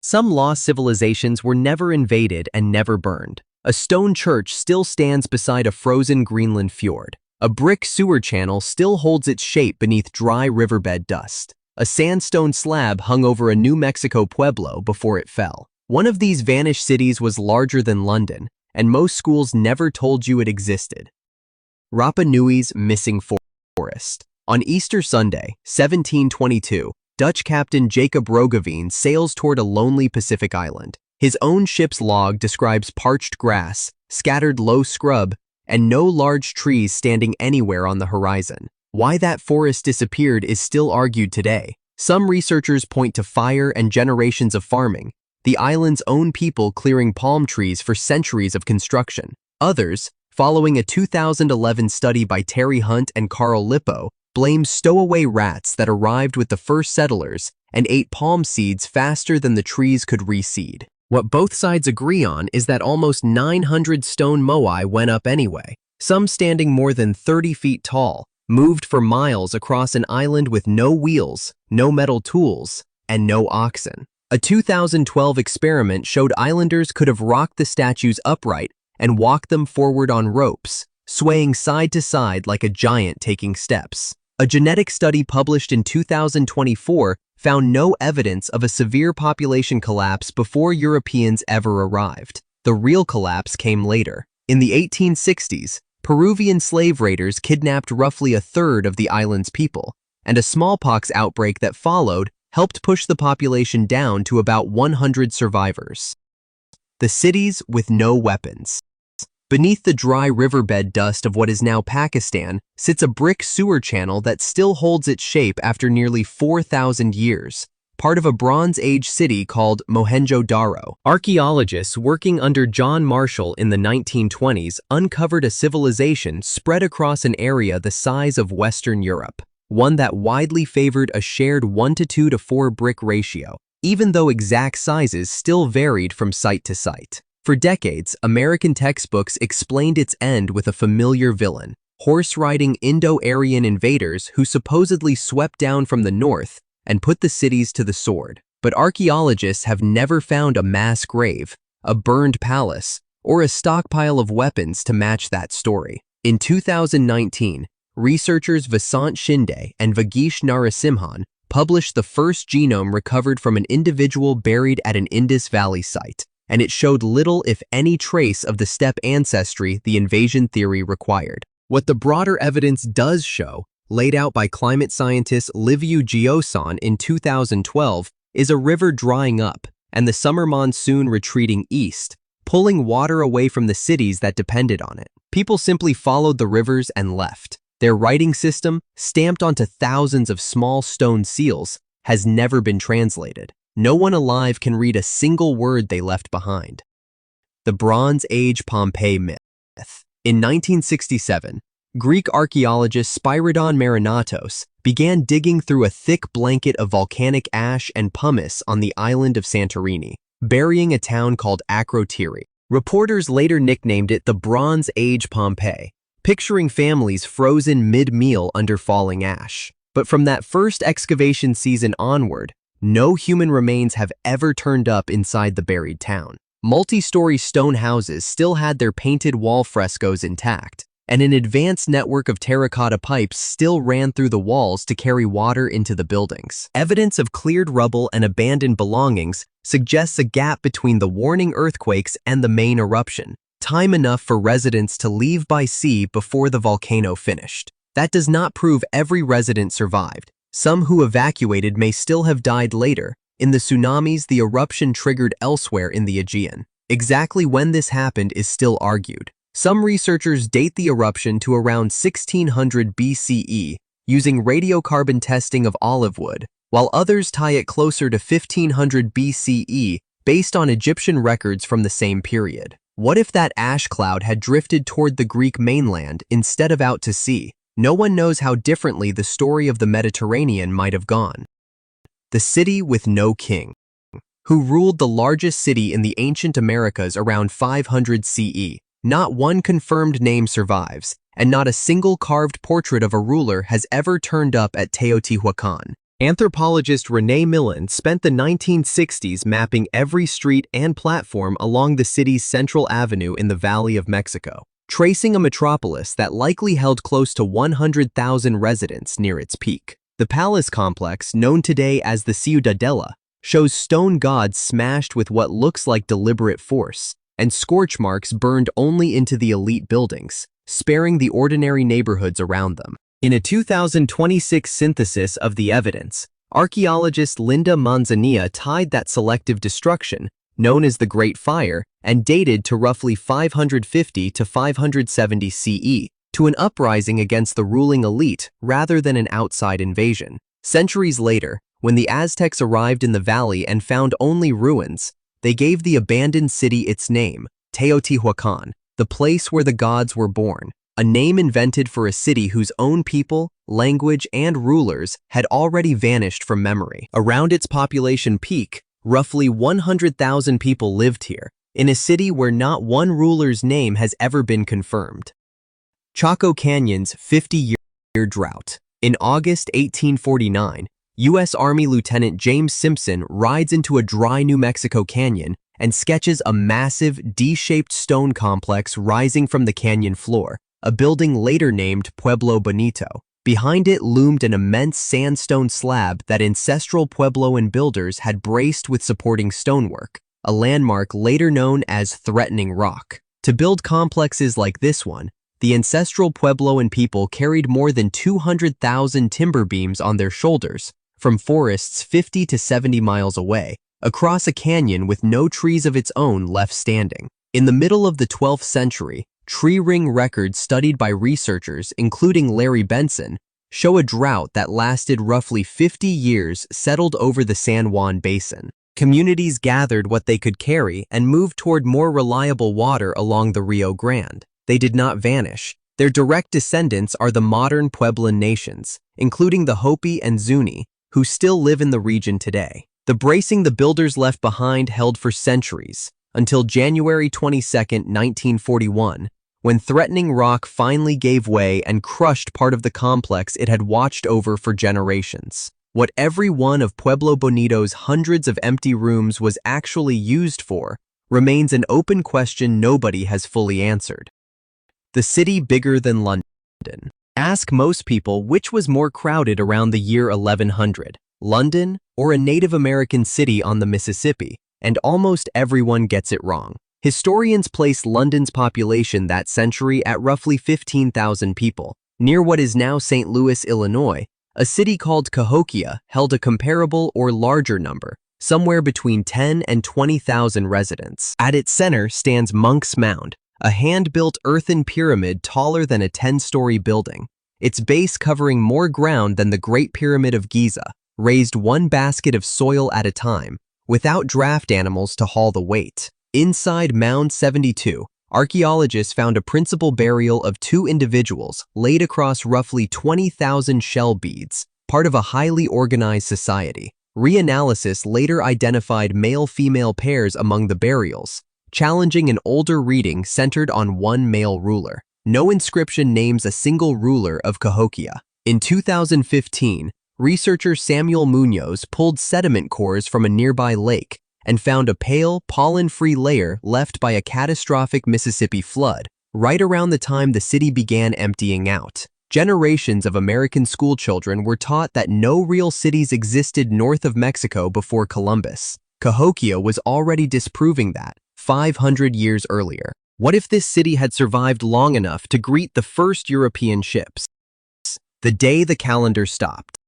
Some lost civilizations were never invaded and never burned. A stone church still stands beside a frozen Greenland fjord. A brick sewer channel still holds its shape beneath dry riverbed dust. A sandstone slab hung over a New Mexico pueblo before it fell. One of these vanished cities was larger than London, and most schools never told you it existed. Rapa Nui's missing forest. On Easter Sunday, 1722, Dutch captain Jacob Roggeveen sails toward a lonely Pacific island. His own ship's log describes parched grass, scattered low scrub, and no large trees standing anywhere on the horizon. Why that forest disappeared is still argued today. Some researchers point to fire and generations of farming, the island's own people clearing palm trees for centuries of construction. Others, following a 2011 study by Terry Hunt and Carl Lippo, blame stowaway rats that arrived with the first settlers and ate palm seeds faster than the trees could reseed. What both sides agree on is that almost 900 stone moai went up anyway, some standing more than 30 feet tall, moved for miles across an island with no wheels, no metal tools, and no oxen. A 2012 experiment showed islanders could have rocked the statues upright and walked them forward on ropes, swaying side to side like a giant taking steps. A genetic study published in 2024 found no evidence of a severe population collapse before Europeans ever arrived. The real collapse came later. In the 1860s, Peruvian slave raiders kidnapped roughly a third of the island's people, and a smallpox outbreak that followed helped push the population down to about 100 survivors. The cities with no weapons. Beneath the dry riverbed dust of what is now Pakistan sits a brick sewer channel that still holds its shape after nearly 4,000 years, part of a Bronze Age city called Mohenjo-Daro. Archaeologists working under John Marshall in the 1920s uncovered a civilization spread across an area the size of Western Europe, one that widely favored a shared 1:2 to 4 brick ratio, even though exact sizes still varied from site to site. For decades, American textbooks explained its end with a familiar villain, horse-riding Indo-Aryan invaders who supposedly swept down from the north and put the cities to the sword. But archaeologists have never found a mass grave, a burned palace, or a stockpile of weapons to match that story. In 2019, researchers Vasant Shinde and Vageesh Narasimhan published the first genome recovered from an individual buried at an Indus Valley site, and it showed little if any trace of the steppe ancestry the invasion theory required. What the broader evidence does show, laid out by climate scientist Liviu Giosan in 2012, is a river drying up and the summer monsoon retreating east, pulling water away from the cities that depended on it. People simply followed the rivers and left. Their writing system, stamped onto thousands of small stone seals, has never been translated. No one alive can read a single word they left behind. The Bronze Age Pompeii myth. In 1967, Greek archaeologist Spyridon Marinatos began digging through a thick blanket of volcanic ash and pumice on the island of Santorini, burying a town called Akrotiri. Reporters later nicknamed it the Bronze Age Pompeii, picturing families frozen mid-meal under falling ash. But from that first excavation season onward, no human remains have ever turned up inside the buried town. Multi-story stone houses still had their painted wall frescoes intact, and an advanced network of terracotta pipes still ran through the walls to carry water into the buildings. Evidence of cleared rubble and abandoned belongings suggests a gap between the warning earthquakes and the main eruption, time enough for residents to leave by sea before the volcano finished. That does not prove every resident survived. Some who evacuated may still have died later, in the tsunamis the eruption triggered elsewhere in the Aegean. Exactly when this happened is still argued. Some researchers date the eruption to around 1600 BCE, using radiocarbon testing of olive wood, while others tie it closer to 1500 BCE based on Egyptian records from the same period. What if that ash cloud had drifted toward the Greek mainland instead of out to sea? No one knows how differently the story of the Mediterranean might have gone. The city with no king. Who ruled the largest city in the ancient Americas around 500 CE? Not one confirmed name survives, and not a single carved portrait of a ruler has ever turned up at Teotihuacan. Anthropologist Renee Millen spent the 1960s mapping every street and platform along the city's Central Avenue in the Valley of Mexico, tracing a metropolis that likely held close to 100,000 residents near its peak. The palace complex, known today as the Ciudadela, shows stone gods smashed with what looks like deliberate force, and scorch marks burned only into the elite buildings, sparing the ordinary neighborhoods around them. In a 2026 synthesis of the evidence, archaeologist Linda Manzanilla tied that selective destruction, known as the Great Fire and dated to roughly 550 to 570 CE, to an uprising against the ruling elite rather than an outside invasion. Centuries later, when the Aztecs arrived in the valley and found only ruins, they gave the abandoned city its name, Teotihuacan, the place where the gods were born, a name invented for a city whose own people, language, and rulers had already vanished from memory. Around its population peak, roughly 100,000 people lived here, in a city where not one ruler's name has ever been confirmed. Chaco Canyon's 50-year drought. In August 1849, U.S. Army Lieutenant James Simpson rides into a dry New Mexico canyon and sketches a massive, D-shaped stone complex rising from the canyon floor, a building later named Pueblo Bonito. Behind it loomed an immense sandstone slab that ancestral Puebloan builders had braced with supporting stonework, a landmark later known as Threatening Rock. To build complexes like this one, the ancestral Puebloan people carried more than 200,000 timber beams on their shoulders, from forests 50 to 70 miles away, across a canyon with no trees of its own left standing. In the middle of the 12th century, tree ring records studied by researchers, including Larry Benson, show a drought that lasted roughly 50 years settled over the San Juan Basin. Communities gathered what they could carry and moved toward more reliable water along the Rio Grande. They did not vanish. Their direct descendants are the modern Puebloan nations, including the Hopi and Zuni, who still live in the region today. The bracing the builders left behind held for centuries, until January 22, 1941, when Threatening Rock finally gave way and crushed part of the complex it had watched over for generations. What every one of Pueblo Bonito's hundreds of empty rooms was actually used for remains an open question nobody has fully answered. The city bigger than London. Ask most people which was more crowded around the year 1100, London or a Native American city on the Mississippi, and almost everyone gets it wrong. Historians place London's population that century at roughly 15,000 people. Near what is now St. Louis, Illinois, a city called Cahokia held a comparable or larger number, somewhere between 10 and 20,000 residents. At its center stands Monk's Mound, a hand-built earthen pyramid taller than a 10-story building, its base covering more ground than the Great Pyramid of Giza, raised one basket of soil at a time, without draft animals to haul the weight. Inside Mound 72, archaeologists found a principal burial of two individuals laid across roughly 20,000 shell beads, part of a highly organized society. Reanalysis later identified male-female pairs among the burials, challenging an older reading centered on one male ruler. No inscription names a single ruler of Cahokia. In 2015, researcher Samuel Munoz pulled sediment cores from a nearby lake and found a pale, pollen-free layer left by a catastrophic Mississippi flood, right around the time the city began emptying out. Generations of American schoolchildren were taught that no real cities existed north of Mexico before Columbus. Cahokia was already disproving that 500 years earlier. What if this city had survived long enough to greet the first European ships? The day the calendar stopped.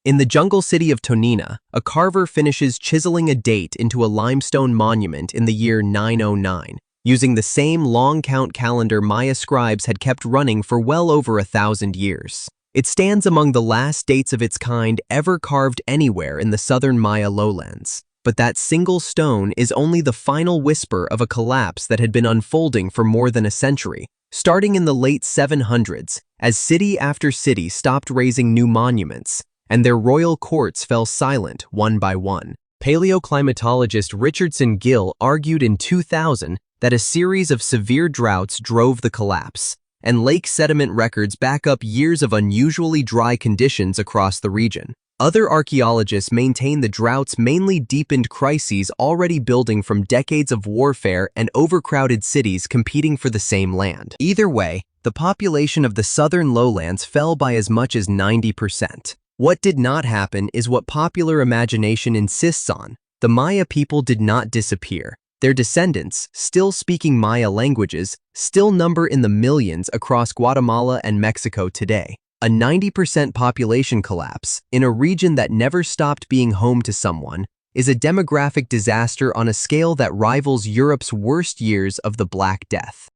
In the jungle city of Tonina, a carver finishes chiseling a date into a limestone monument in the year 909, using the same long-count calendar Maya scribes had kept running for well over 1,000 years. It stands among the last dates of its kind ever carved anywhere in the southern Maya lowlands. But that single stone is only the final whisper of a collapse that had been unfolding for more than a century, starting in the late 700s, as city after city stopped raising new monuments, and their royal courts fell silent one by one. Paleoclimatologist Richardson Gill argued in 2000 that a series of severe droughts drove the collapse, and lake sediment records back up years of unusually dry conditions across the region. Other archaeologists maintain the droughts mainly deepened crises already building from decades of warfare and overcrowded cities competing for the same land. Either way, the population of the southern lowlands fell by as much as 90%. What did not happen is what popular imagination insists on. The Maya people did not disappear. Their descendants, still speaking Maya languages, still number in the millions across Guatemala and Mexico today. A 90% population collapse, in a region that never stopped being home to someone, is a demographic disaster on a scale that rivals Europe's worst years of the Black Death.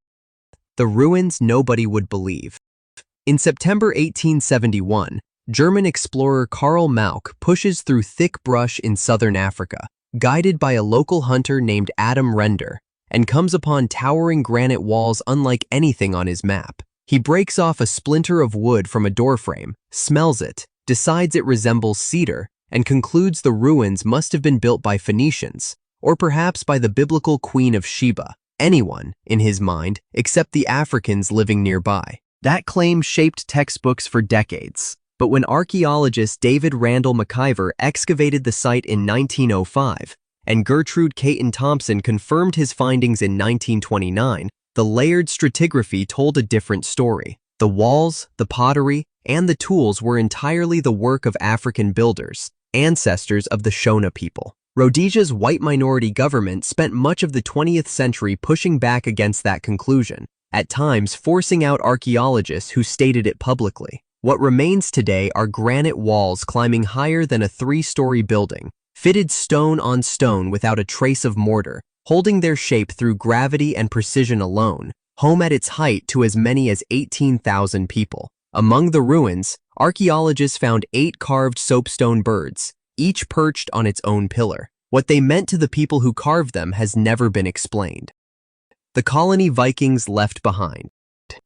The ruins nobody would believe. In September 1871, German explorer Karl Mauck pushes through thick brush in southern Africa, guided by a local hunter named Adam Render, and comes upon towering granite walls unlike anything on his map. He breaks off a splinter of wood from a doorframe, smells it, decides it resembles cedar, and concludes the ruins must have been built by Phoenicians, or perhaps by the biblical Queen of Sheba, anyone, in his mind, except the Africans living nearby. That claim shaped textbooks for decades, but when archaeologist David Randall McIver excavated the site in 1905, and Gertrude Caton Thompson confirmed his findings in 1929, the layered stratigraphy told a different story. The walls, the pottery, and the tools were entirely the work of African builders, ancestors of the Shona people. Rhodesia's white minority government spent much of the 20th century pushing back against that conclusion, at times forcing out archaeologists who stated it publicly. What remains today are granite walls climbing higher than a 3-story building, fitted stone on stone without a trace of mortar, holding their shape through gravity and precision alone, home at its height to as many as 18,000 people. Among the ruins, archaeologists found 8 carved soapstone birds, each perched on its own pillar. What they meant to the people who carved them has never been explained. The colony Vikings left behind.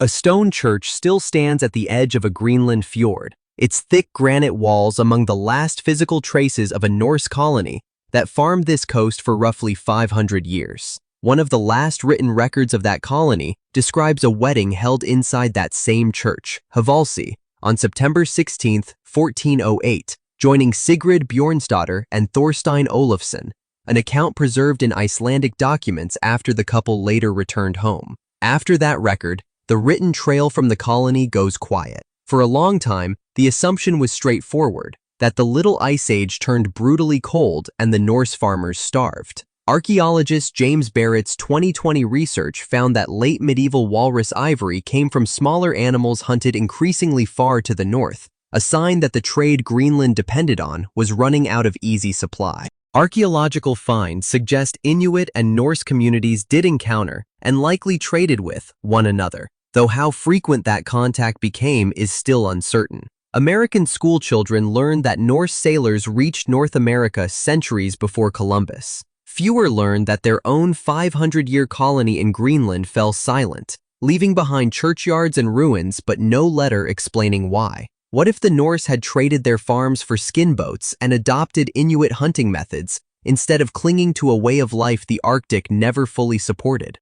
A stone church still stands at the edge of a Greenland fjord, its thick granite walls among the last physical traces of a Norse colony that farmed this coast for roughly 500 years. One of the last written records of that colony describes a wedding held inside that same church, Hvalsey, on September 16, 1408, joining Sigrid Bjornsdottir and Thorstein Olafsson, an account preserved in Icelandic documents after the couple later returned home. After that record, the written trail from the colony goes quiet. For a long time, the assumption was straightforward, that the Little Ice Age turned brutally cold and the Norse farmers starved. Archaeologist James Barrett's 2020 research found that late medieval walrus ivory came from smaller animals hunted increasingly far to the north, a sign that the trade Greenland depended on was running out of easy supply. Archaeological finds suggest Inuit and Norse communities did encounter, and likely traded with, one another, though how frequent that contact became is still uncertain. American schoolchildren learned that Norse sailors reached North America centuries before Columbus. Fewer learned that their own 500-year colony in Greenland fell silent, leaving behind churchyards and ruins but no letter explaining why. What if the Norse had traded their farms for skin boats and adopted Inuit hunting methods instead of clinging to a way of life the Arctic never fully supported?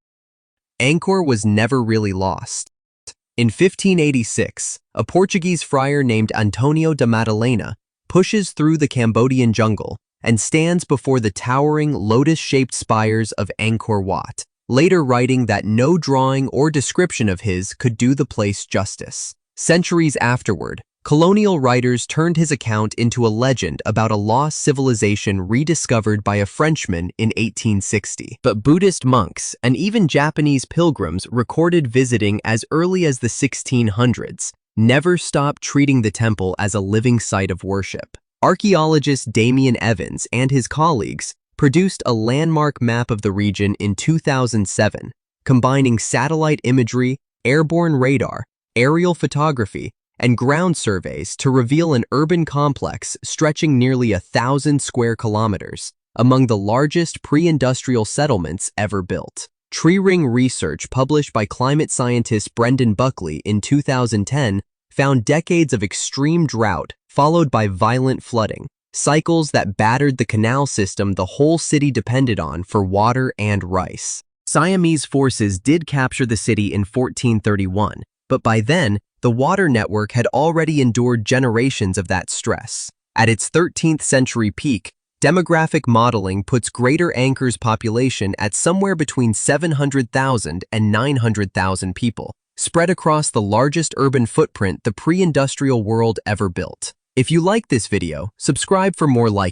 Angkor was never really lost. In 1586, a Portuguese friar named Antonio de Madalena pushes through the Cambodian jungle and stands before the towering lotus-shaped spires of Angkor Wat, later writing that no drawing or description of his could do the place justice. Centuries afterward, colonial writers turned his account into a legend about a lost civilization rediscovered by a Frenchman in 1860. But Buddhist monks and even Japanese pilgrims recorded visiting as early as the 1600s never stopped treating the temple as a living site of worship. Archaeologist Damian Evans and his colleagues produced a landmark map of the region in 2007, combining satellite imagery, airborne radar, aerial photography, and ground surveys to reveal an urban complex stretching nearly 1,000 square kilometers, among the largest pre-industrial settlements ever built. Tree ring research published by climate scientist Brendan Buckley in 2010 found decades of extreme drought followed by violent flooding, cycles that battered the canal system the whole city depended on for water and rice. Siamese forces did capture the city in 1431, but by then, the water network had already endured generations of that stress. At its 13th century peak, demographic modeling puts Greater Angkor's population at somewhere between 700,000 and 900,000 people, spread across the largest urban footprint the pre-industrial world ever built. If you like this video, subscribe for more like